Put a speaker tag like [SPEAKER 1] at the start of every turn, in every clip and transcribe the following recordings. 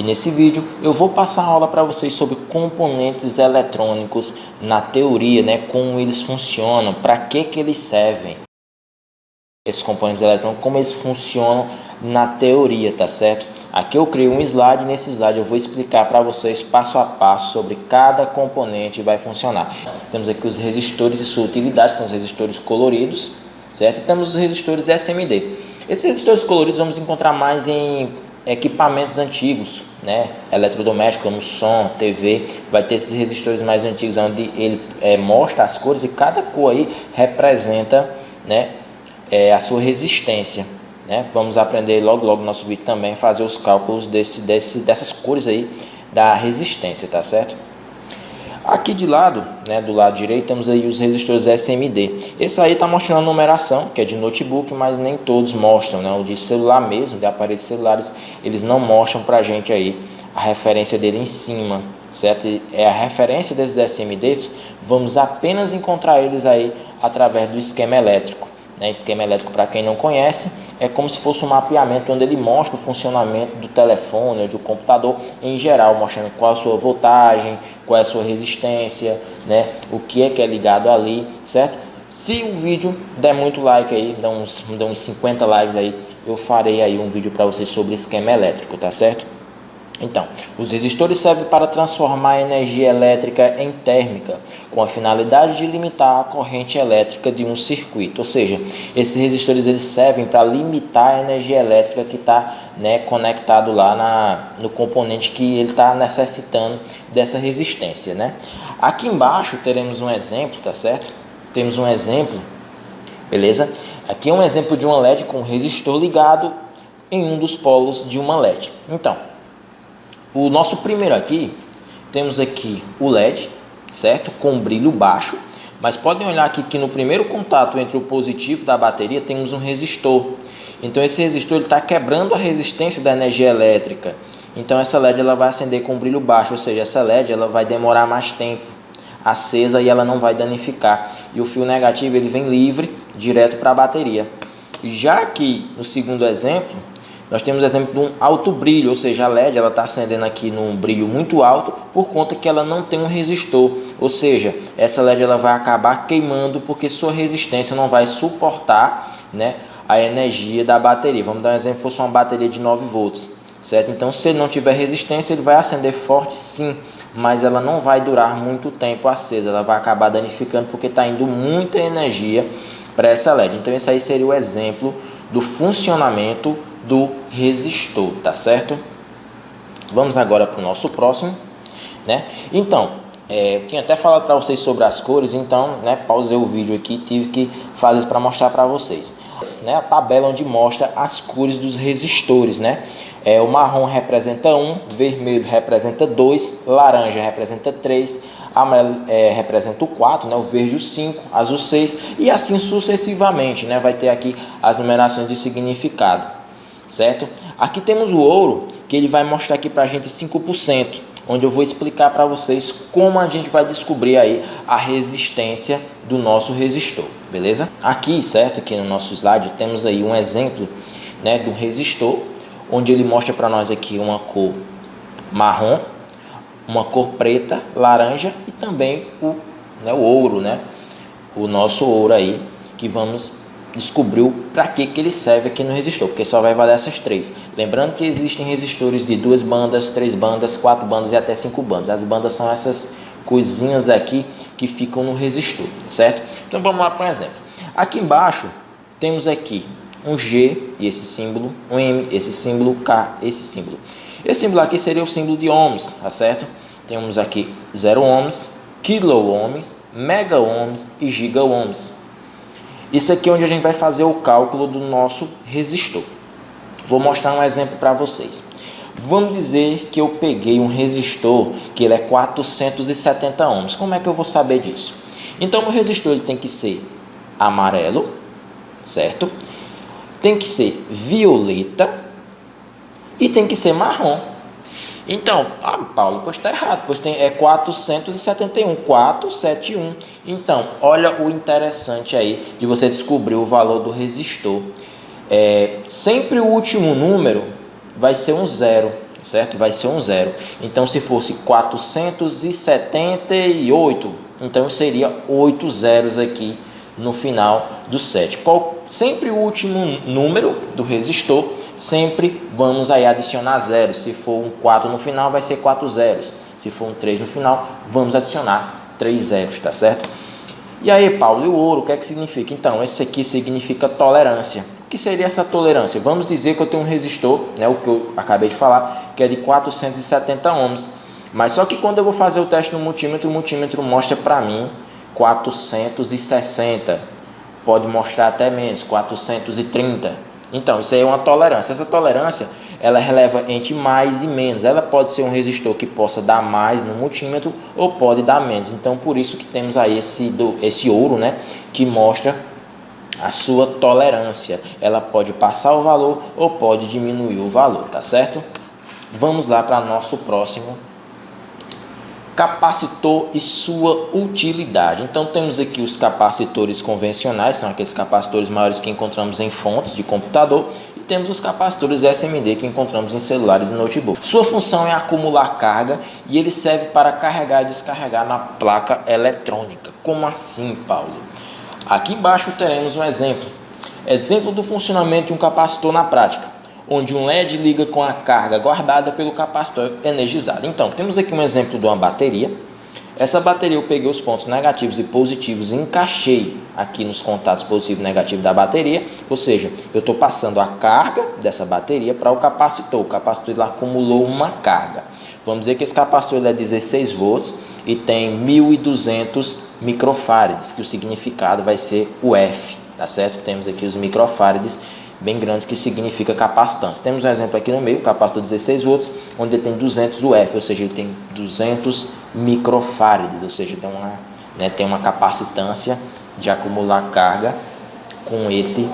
[SPEAKER 1] E nesse vídeo eu vou passar a aula para vocês sobre componentes eletrônicos na teoria, né? Como eles funcionam, para que eles servem. Esses componentes eletrônicos, como eles funcionam na teoria, tá certo? Aqui eu criei um slide, nesse slide eu vou explicar para vocês passo a passo sobre cada componente vai funcionar. Temos aqui os resistores e sua utilidade, são os resistores coloridos, certo? E temos os resistores SMD. Esses resistores coloridos vamos encontrar mais em equipamentos antigos, né, eletrodomésticos como som, TV, vai ter esses resistores mais antigos onde ele mostra as cores e cada cor aí representa, né, a sua resistência, né? Vamos aprender logo no nosso vídeo também fazer os cálculos dessas cores aí da resistência, tá certo? Aqui de lado, né, do lado direito, temos aí os resistores SMD. Esse aí está mostrando a numeração, que é de notebook, mas nem todos mostram, né? O de celular mesmo, de aparelhos celulares, eles não mostram para a gente aí a referência dele em cima, certo? É a referência desses SMDs, vamos apenas encontrar eles aí através do esquema elétrico, né? Esquema elétrico, para quem não conhece, é como se fosse um mapeamento onde ele mostra o funcionamento do telefone ou do computador em geral, mostrando qual a sua voltagem, qual é a sua resistência, né? O que é ligado ali, certo? Se o vídeo der muito like aí, dá uns 50 likes aí, eu farei aí um vídeo para vocês sobre esquema elétrico, tá certo? Então, os resistores servem para transformar a energia elétrica em térmica, com a finalidade de limitar a corrente elétrica de um circuito. Ou seja, esses resistores eles servem para limitar a energia elétrica que está, né, conectado lá no componente que ele está necessitando dessa resistência, né? Aqui embaixo teremos um exemplo, tá certo? Temos um exemplo, beleza? Aqui é um exemplo de uma LED com resistor ligado em um dos polos de uma LED. Então, o nosso primeiro aqui, temos aqui o LED, certo? Com brilho baixo, mas podem olhar aqui que no primeiro contato entre o positivo da bateria temos um resistor. Então esse resistor está quebrando a resistência da energia elétrica. Então essa LED ela vai acender com brilho baixo, ou seja, essa LED ela vai demorar mais tempo acesa e ela não vai danificar. E o fio negativo ele vem livre, direto para a bateria. Já que no segundo exemplo, nós temos o exemplo de um alto brilho, ou seja, a LED está acendendo aqui num brilho muito alto por conta que ela não tem um resistor. Ou seja, essa LED ela vai acabar queimando porque sua resistência não vai suportar, né, a energia da bateria. Vamos dar um exemplo, fosse uma bateria de 9 volts, certo? Então, se ele não tiver resistência, ele vai acender forte sim, mas ela não vai durar muito tempo acesa. Ela vai acabar danificando porque está indo muita energia para essa LED. Então, esse aí seria o exemplo do funcionamento do resistor, tá certo? Vamos agora para o nosso próximo, né? Então, eu tinha até falado para vocês sobre as cores, então, né, pausei o vídeo aqui, tive que fazer isso para mostrar para vocês, né? A tabela onde mostra as cores dos resistores, né? O marrom representa 1, vermelho representa 2, laranja representa 3, amarelo representa o 4, né? O verde o 5, azul 6 e assim sucessivamente, né? Vai ter aqui as numerações de significado, certo? Aqui temos o ouro, que ele vai mostrar aqui para a gente 5%, onde eu vou explicar para vocês como a gente vai descobrir aí a resistência do nosso resistor, beleza? Aqui, certo? Aqui no nosso slide temos aí um exemplo, né, do resistor, onde ele mostra para nós aqui uma cor marrom, uma cor preta, laranja e também o ouro, né? O nosso ouro aí, que vamos descobriu para que ele serve aqui no resistor, porque só vai valer essas três. Lembrando que existem resistores de 2 bandas, 3 bandas, 4 bandas e até 5 bandas. As bandas são essas coisinhas aqui que ficam no resistor, certo? Então vamos lá para um exemplo. Aqui embaixo temos aqui um G e esse símbolo, um M, esse símbolo, K, esse símbolo. Esse símbolo aqui seria o símbolo de ohms, tá certo? Temos aqui 0 ohms, quilo ohms, mega ohms e giga ohms. Isso aqui é onde a gente vai fazer o cálculo do nosso resistor. Vou mostrar um exemplo para vocês. Vamos dizer que eu peguei um resistor que ele é 470 ohms. Como é que eu vou saber disso? Então, o resistor ele tem que ser amarelo, certo? Tem que ser violeta e tem que ser marrom. Então, Paulo, pois está errado, pois é 471, 471. Então, olha o interessante aí de você descobrir o valor do resistor. Sempre o último número vai ser um zero. certo? Vai ser um 0. Então, se fosse 478, então seria 8 zeros aqui no final do 7. Sempre o último número do resistor, sempre vamos aí adicionar 0. Se for um 4 no final, vai ser 4 zeros. Se for um 3 no final, vamos adicionar 3 zeros, tá certo? E aí, Paulo, e o ouro, o que é que significa? Então, esse aqui significa tolerância. O que seria essa tolerância? Vamos dizer que eu tenho um resistor, né, o que eu acabei de falar, que é de 470 ohms. Mas só que quando eu vou fazer o teste no multímetro, o multímetro mostra para mim 460. Pode mostrar até menos, 430. Então, isso aí é uma tolerância. Essa tolerância, ela releva entre mais e menos. Ela pode ser um resistor que possa dar mais no multímetro ou pode dar menos. Então, por isso que temos aí esse ouro, né, que mostra a sua tolerância. Ela pode passar o valor ou pode diminuir o valor, tá certo? Vamos lá para nosso próximo capacitor e sua utilidade. Então temos aqui os capacitores convencionais, são aqueles capacitores maiores que encontramos em fontes de computador, e temos os capacitores SMD que encontramos em celulares e notebooks. Sua função é acumular carga e ele serve para carregar e descarregar na placa eletrônica. Como assim, Paulo? Aqui embaixo teremos um exemplo do funcionamento de um capacitor na prática, onde um LED liga com a carga guardada pelo capacitor energizado. Então, temos aqui um exemplo de uma bateria. Essa bateria eu peguei os pontos negativos e positivos e encaixei aqui nos contatos positivo e negativo da bateria, ou seja, eu estou passando a carga dessa bateria para o capacitor. O capacitor ele acumulou uma carga. Vamos dizer que esse capacitor ele é 16 volts e tem 1.200 microfarads, que o significado vai ser o F, tá certo? Temos aqui os microfarads bem grandes, que significa capacitância. Temos um exemplo aqui no meio, o capacitor 16 volts, onde ele tem 200 UF, ou seja, ele tem 200 microfarads, ou seja, tem uma capacitância de acumular carga com esse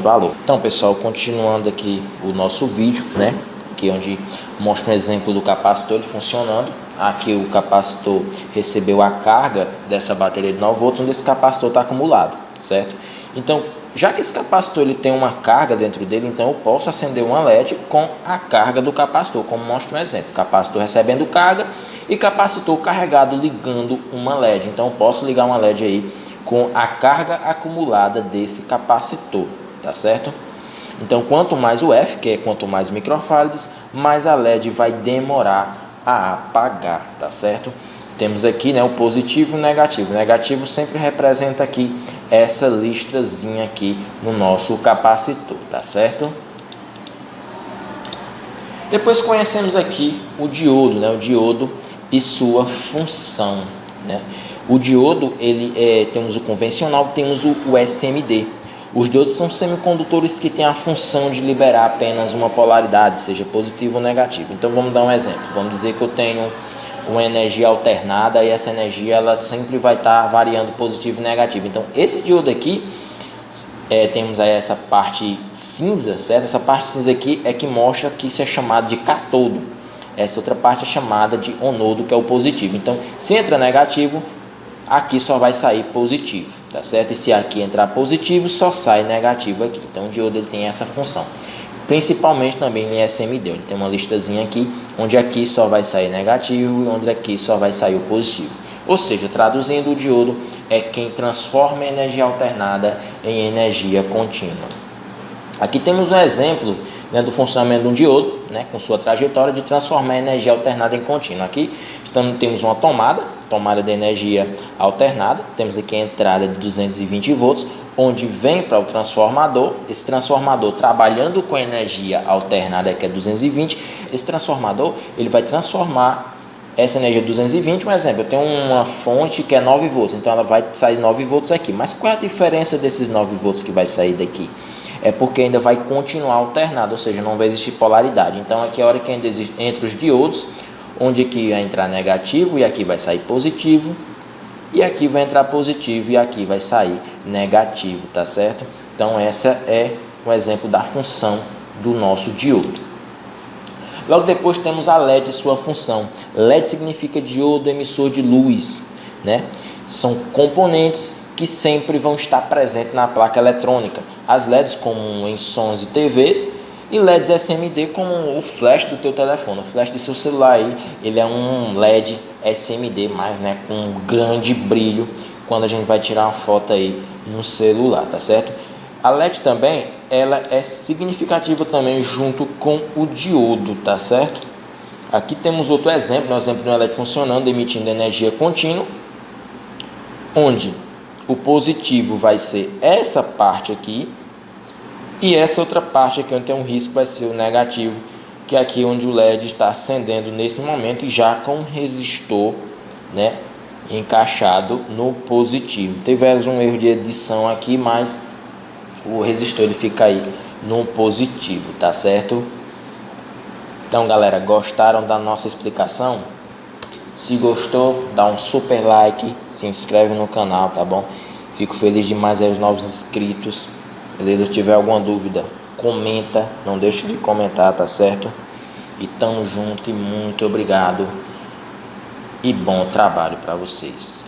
[SPEAKER 1] valor. Então, pessoal, continuando aqui o nosso vídeo, né, aqui onde mostra um exemplo do capacitor funcionando. Aqui o capacitor recebeu a carga dessa bateria de 9 volts, onde esse capacitor está acumulado, certo? Então, já que esse capacitor ele tem uma carga dentro dele, então eu posso acender uma LED com a carga do capacitor, como mostra um exemplo. Capacitor recebendo carga e capacitor carregado ligando uma LED. Então eu posso ligar uma LED aí com a carga acumulada desse capacitor, tá certo? Então quanto mais o F, que é quanto mais microfarads, mais a LED vai demorar a apagar, tá certo? Temos aqui, né, o positivo e o negativo. O negativo sempre representa aqui essa listrazinha aqui no nosso capacitor, tá certo? Depois conhecemos aqui o diodo, né, o diodo e sua função, né? O diodo, temos o convencional, temos o SMD. Os diodos são semicondutores que têm a função de liberar apenas uma polaridade, seja positivo ou negativo. Então vamos dar um exemplo. Vamos dizer que eu tenho uma energia alternada e essa energia ela sempre vai estar variando positivo e negativo. Então esse diodo aqui, temos aí essa parte cinza, certo? Essa parte cinza aqui é que mostra que isso é chamado de catodo. Essa outra parte é chamada de anodo, que é o positivo. Então se entra negativo, aqui só vai sair positivo, tá certo? E se aqui entrar positivo, só sai negativo aqui. Então o diodo ele tem essa função. Principalmente também em SMD, ele tem uma listazinha aqui, onde aqui só vai sair negativo e onde aqui só vai sair o positivo. Ou seja, traduzindo, o diodo é quem transforma a energia alternada em energia contínua. Aqui temos um exemplo, né, do funcionamento de um diodo, né, com sua trajetória de transformar a energia alternada em contínua. Aqui temos uma tomada de energia alternada, temos aqui a entrada de 220 volts, onde vem para o transformador. Esse transformador, trabalhando com a energia alternada, que é 220, esse transformador ele vai transformar essa energia 220, um exemplo, eu tenho uma fonte que é 9 volts, então ela vai sair 9 volts aqui. Mas qual é a diferença desses 9 volts que vai sair daqui? É porque ainda vai continuar alternado, ou seja, não vai existir polaridade. Então aqui é a hora que ainda existe entre os diodos, onde aqui vai entrar negativo e aqui vai sair positivo, e aqui vai entrar positivo e aqui vai sair negativo, tá certo? Então essa é o exemplo da função do nosso diodo. Logo depois temos a LED e sua função. LED significa diodo emissor de luz, né? São componentes que sempre vão estar presentes na placa eletrônica. As LEDs, como em sons e TVs, E LEDs SMD como o flash do teu telefone, o flash do seu celular aí, ele é um LED SMD, mas né, com um grande brilho quando a gente vai tirar uma foto aí no celular, tá certo? A LED também, ela é significativa também junto com o diodo, tá certo? Aqui temos outro exemplo, um exemplo de um LED funcionando, emitindo energia contínua, onde o positivo vai ser essa parte aqui, e essa outra parte aqui onde tem um risco vai ser o negativo, que é aqui onde o LED está acendendo nesse momento e já com um resistor, né, encaixado no positivo. Tivemos um erro de edição aqui, mas o resistor ele fica aí no positivo, tá certo? Então galera, gostaram da nossa explicação? Se gostou, dá um super like, se inscreve no canal, tá bom? Fico feliz demais aí os novos inscritos. Beleza? Se tiver alguma dúvida, comenta, não deixe de comentar, tá certo? E tamo junto e muito obrigado e bom trabalho para vocês.